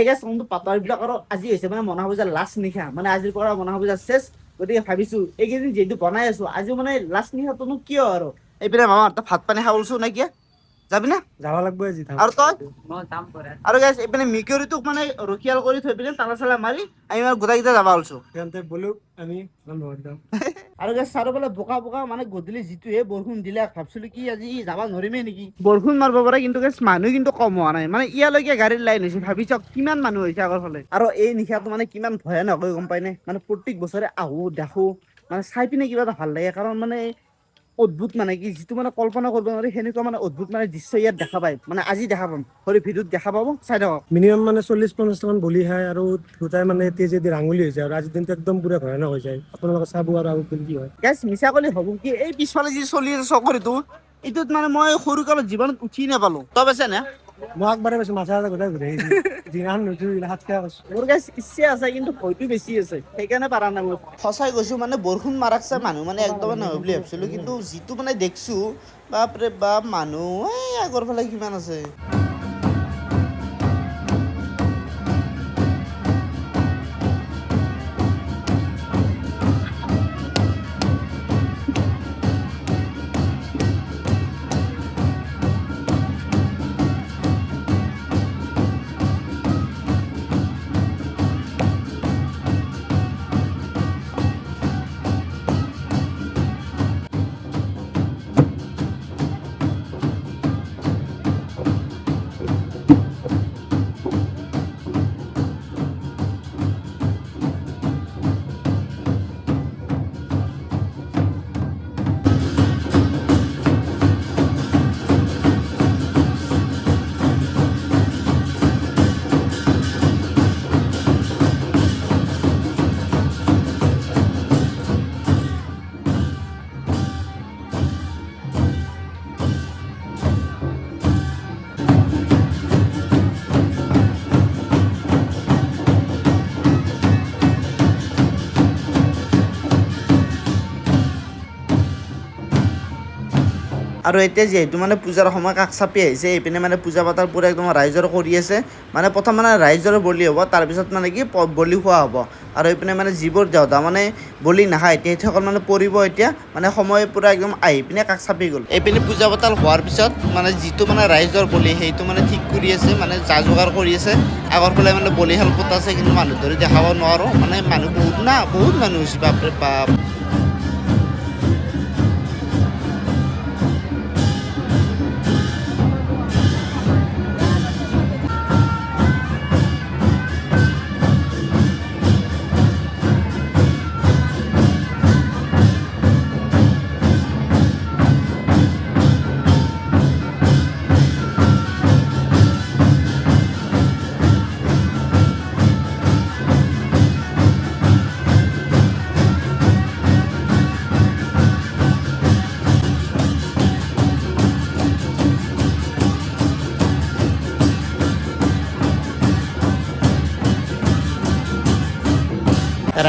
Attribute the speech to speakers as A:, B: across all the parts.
A: সেই গেছ কিন্তু পাতৰবিলাক আৰু আজি হৈছে মানে মনা পূজাৰ লাষ্ট নিশা মানে আজিৰ পৰা মনা পূজা চেছ গতিকে ভাবিছো এইকেইদিন যিহেতু বনাই আছো আজি মানে লাষ্ট নিশাটোনো কিয় আৰু এইপিনে মামা ভাত পানী খাব লৈছো নে কি যাবি না
B: যাব লাগব আজি
A: আৰু তই আৰু গাইছ এইপিনে মিকিৰিটোক মানে ৰখিয়াল কৰি থৈ পিনে তালা চালা মাৰি আমি মানে গোটেইকেইটা যাব ওলছো
B: সিহঁতে বলুক আমি যাম
A: আৰু গাইছ চাৰিওফালে বোকা বোকা মানে গধূলি যিটোহে বৰষুণ দিলে ভাবছিলো কি আজি যাব নোৱাৰিমেই নেকি বৰষুণ মাৰিব পাৰে কিন্তু গাইছ মানুহ কিন্তু কম হোৱা নাই মানে ইয়ালৈকে গাড়ীৰ লাইন হৈছে ভাবি চাওক কিমান মানুহ হৈছে আগৰ ফালে আৰু এই নিশাটো মানে কিমান ভয়ানক হৈ গম পাই নে মানে প্ৰত্যেক বছৰে আহো দেখো মানে চাই পিনে কিবা এটা ভাল লাগে কাৰণ মানে অদ্ভুত মানে কি যিটো মানে কল্পনা কৰিব নোৱাৰি সেনেকুৱা মানে অদ্ভুত মানে দৃশ্য ইয়াত দেখা পায় মানে আজি দেখা পাম হৰি ভিডিঅ'ত দেখা পাব চাই থাকক
B: মিনিমাম মানে 40-50 মান বলি খায় আৰু দুটাই মানে তেজেদি ৰাঙলী হৈছে আৰু আজিৰ দিনটো একদম পুৰা ভয়ানক হৈ যায় আপোনালোকে চাব আৰু কি হয়
A: গাইছ মিছা কলে হ'ব কি এই পিছফালে যি চলি আছে চকৰিটো এইটোত মানে মই সৰু কালত জীৱনত উঠি নাপালো তই পাইছা নে
B: মই একবাৰে পাইছো মাথা গোটেই ঘূৰি আহিছে যিমান নুঠো হাত খাই কৈছো
A: মোৰ গাইছ ইচ্ছে আছে কিন্তু ভয়তো বেছি আছে সেইকাৰণে পাৰা নাই মই সঁচাই কৈছো মানে বৰষুণ মাৰাক চাই মানুহ মানে একদম নহয় বুলি ভাবিছিলো কিন্তু যিটো মানে দেখছো বাপৰে বাপ মানুহ এই আগৰ ফালে কিমান আছে আৰু এতিয়া যিহেতু মানে পূজাৰ সময় কাষ চাপি আহিছে এইপিনে মানে পূজা পাতাৰ পুৰা একদম ৰাইজৰ কৰি আছে মানে প্ৰথম মানে ৰাইজৰ বলি হ'ব তাৰপিছত মানে কি বলি খোৱা হ'ব আৰু এইপিনে মানে যিবোৰ দেউতা মানে বলি নাখায় তেখেতসকল মানে পৰিব এতিয়া মানে সময় পুৰা একদম আহি পিনে কাষ চাপি গ'ল এইপিনে পূজা পাতাল হোৱাৰ পিছত মানে যিটো মানে ৰাইজৰ বলি সেইটো মানে ঠিক কৰি আছে মানে যা যোগাৰ কৰি আছে আগৰ ফালে মানে বলিশাল পতা আছে কিন্তু মানুহ ধৰি দেখাব নোৱাৰোঁ মানে মানুহ বহুত মানুহ হৈছে বাপৰে বাপ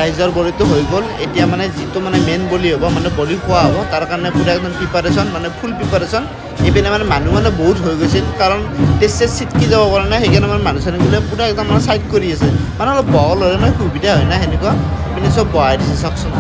A: ৰাইজৰ বলিটো হৈ গ'ল এতিয়া মানে যিটো মানে মেইন বলি হ'ব মানে বলি খোৱা হ'ব তাৰ কাৰণে পুৰা একদম প্ৰিপাৰেশ্যন মানে ফুল প্ৰিপাৰেশ্যন এইপিনে মানে মানুহ মানে বহুত হৈ গৈছিল কাৰণ টেষ্ট চেষ্ট চিটকি যাব পৰা নাই সেইকাৰণে মানে মানুহ চানুহবোৰে পুৰা একদম মানে চাইড কৰি আছে মানে অলপ বহল হ'লে মানে সুবিধা হয় না সেনেকুৱা এইপিনে চব বহাই দিছে চাওকচোন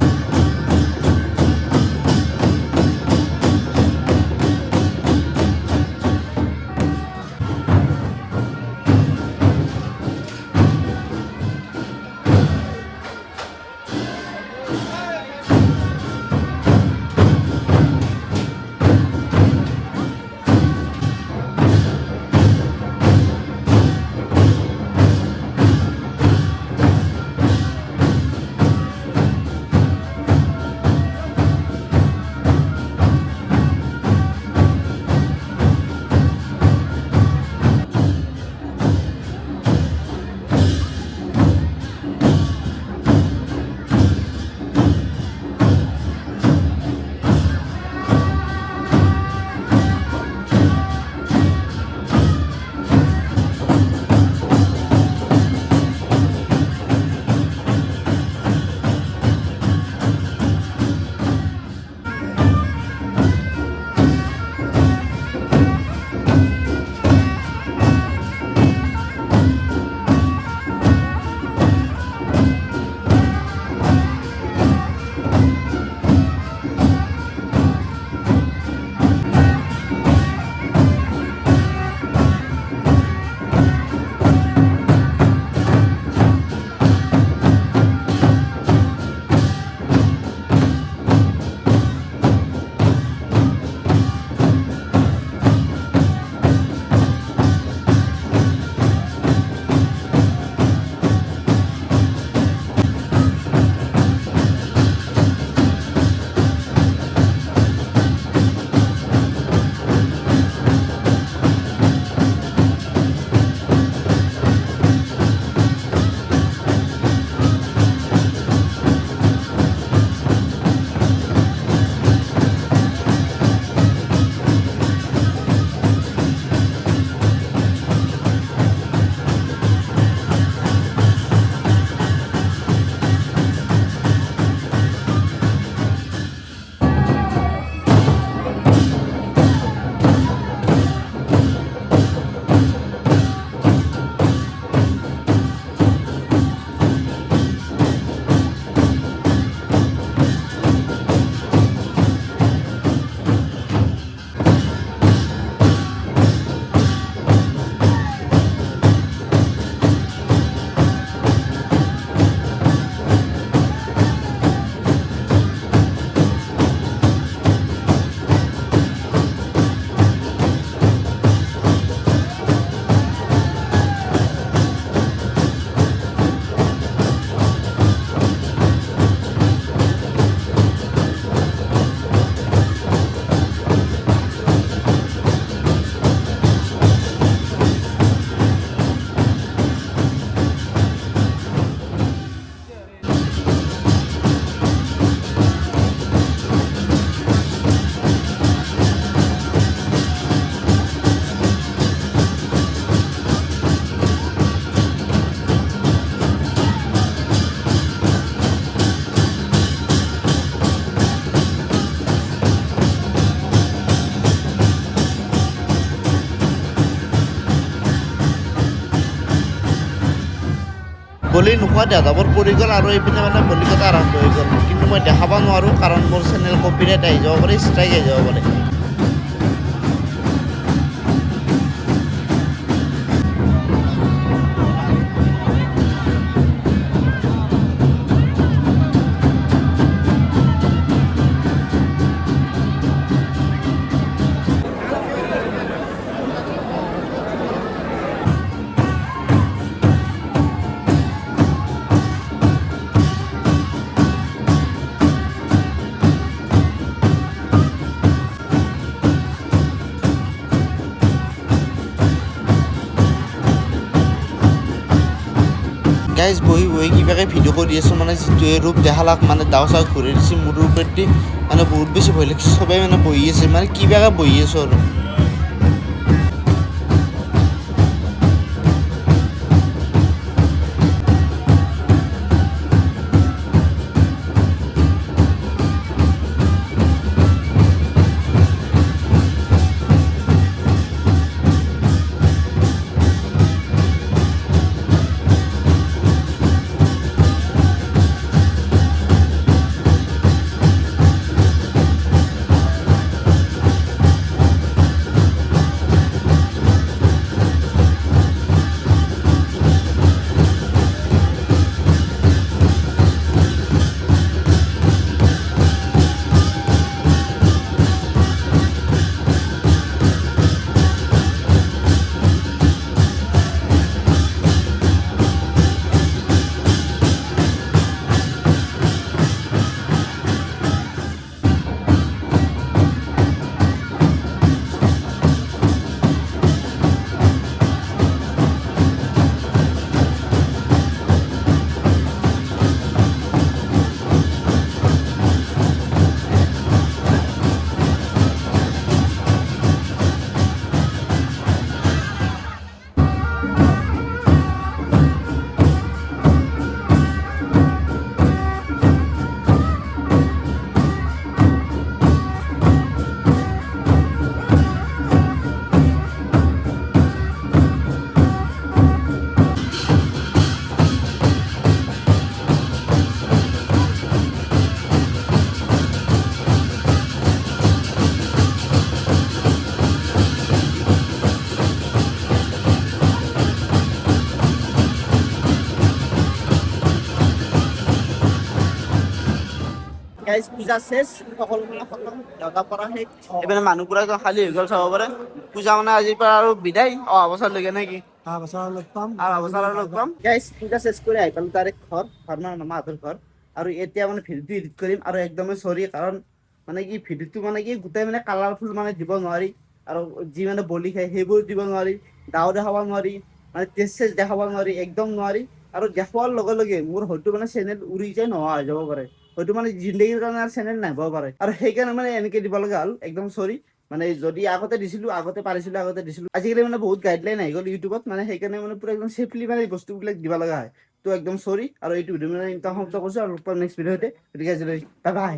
A: বলি নোখোৱা দেউতাবোৰ পৰি গ'ল আৰু এইপিনে মানে বলি কটা আৰম্ভ হৈ গ'ল, কিন্তু মই দেখাব নোৱাৰোঁ কাৰণ মোৰ চেনেল কপিৰাইট আহি যাব পাৰে, ষ্ট্ৰাইক আহি যাব পাৰে। গাইজ বহি বহি কিবাকে ভিডিঅ' কৰি আছোঁ, মানে যিটোৱে ৰূপ দেখালাক মানে ডাও চাও ঘূৰি দিছে মূৰৰ ওপৰেদি, মানে বহুত বেছি ভয় লাগিছে। চবেই মানে বহি আছে, মানে কিবাকে বহি আছোঁ আৰু। গাইজ পূজা শেষ, সকলো মানে খতম, দেউতাৰ পৰা শেষ। এইপিনে মানুহবোৰ একদম খালী হৈ গ'ল, চাব পাৰে। পূজা মানে আজিৰ পৰা আৰু বিদায়, অহা বছৰলৈকে নে কি?
B: অহা বছৰ লগ পাম।
A: অহা বছৰ লগ পাম। গাইজ পূজা শেষ কৰি আহি পালোঁ ডাইৰেক্ট ঘৰ মানে মামাহঁতৰ ঘৰ। আৰু এতিয়া মানে ভিডিঅ'টো এডিট কৰিম, আৰু একদমেই চৰি, কাৰণ মানে কি ভিডিঅ'টো মানে কি গোটেই মানে কালাৰফুল মানে দিব নোৱাৰি, আৰু যি মানে বলি খায় সেইবোৰ দিব নোৱাৰি, দাও দেখাব নোৱাৰি, মানে তেজ চেজ দেখাব নোৱাৰি, একদম নোৱাৰি। আৰু দেখুৱাৰ লগে লগে মোৰ হয়তো মানে চেনেল উৰি যায়, নোহোৱা হৈ যাব পাৰে, হয়তো মানে জিন্দগীৰ কাৰণে আৰু চেনেল নাহিব পাৰে। আৰু সেইকাৰণে মানে এনেকে দিব লগা হ'ল, একদম চৰি। মানে যদি আগতে দিছিলোঁ, আগতে পাৰিছিলোঁ, আগতে দিছিলোঁ, আজিকালি মানে বহুত গাইডলাইন আহি গ'ল ইউটিউবত, মানে সেইকাৰণে মানে পুৰা একদম চেফলি মানে বস্তুবিলাক দিব লগা হয়। তো একদম চৰি, আৰু এইটো ভিডিঅ' মানে সমাপ্ত কৰিছোঁ, আৰু নেক্সট ভিডিঅ'তে, গতিকে আজিলৈ বাই বাই।